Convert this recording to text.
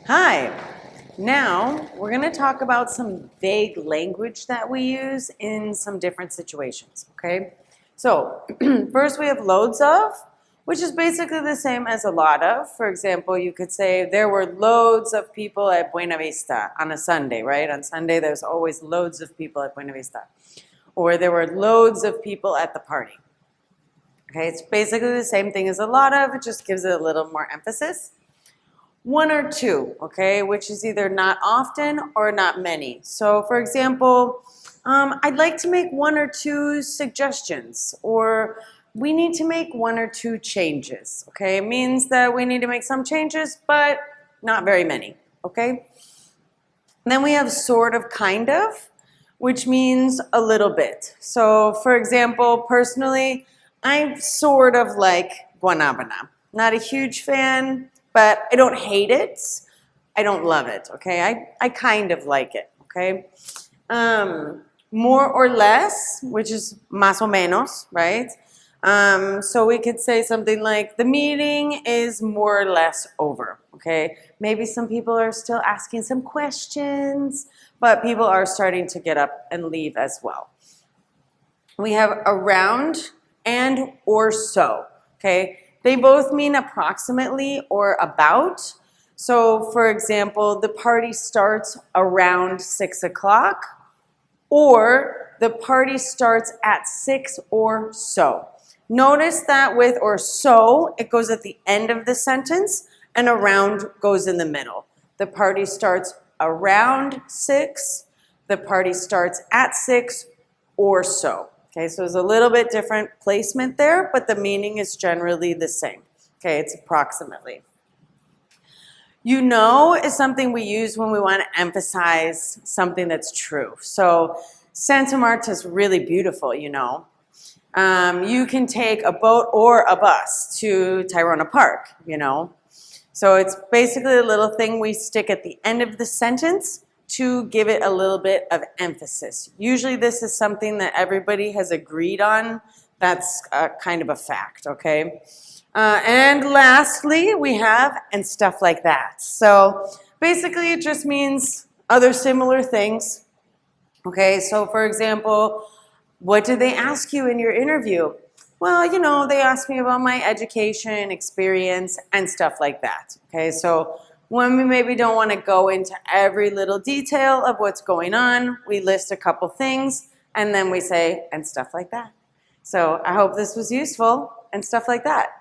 Hi. Now, we're going to talk about some vague language that we use in some different situations, okay? So, first we have loads of, which is basically the same as a lot of. For example, you could say there were loads of people at Buena Vista on a Sunday, right? On Sunday, there's always loads of people at Buena Vista. Or there were loads of people at the party. Okay, it's basically the same thing as a lot of, it just gives it a little more emphasis. One or two, okay, which is either not often or not many. So for example, I'd like to make one or two suggestions, or we need to make one or two changes, okay? It means that we need to make some changes, but not very many, okay? And then we have sort of, kind of, which means a little bit. So for example, personally, I sort of like guanábana. Not a huge fan, but I don't hate it. I don't love it, okay? I kind of like it, okay? More or less, which is más o menos, right? So we could say something like, the meeting is more or less over, okay? Maybe some people are still asking some questions, but people are starting to get up and leave as well. We have around and or so, okay? They both mean approximately or about. So for example, the party starts around 6 o'clock, or the party starts at 6 or so. Notice that with or so, it goes at the end of the sentence and around goes in the middle. The party starts around 6, the party starts at 6 or so. Okay, so there's a little bit different placement there, but the meaning is generally the same. Okay, it's approximately. You know is something we use when we want to emphasize something that's true. So Santa Marta is really beautiful, you know. You can take a boat or a bus to Tyrona Park, you know. So it's basically a little thing we stick at the end of the sentence to give it a little bit of emphasis. Usually this is something that everybody has agreed on. That's kind of a fact, okay? And lastly, we have and stuff like that. So basically it just means other similar things. Okay, so for example, what did they ask you in your interview? Well, you know, they asked me about my education, experience, and stuff like that. Okay, so when we maybe don't want to go into every little detail of what's going on, we list a couple things, and then we say, and stuff like that. So I hope this was useful, and stuff like that.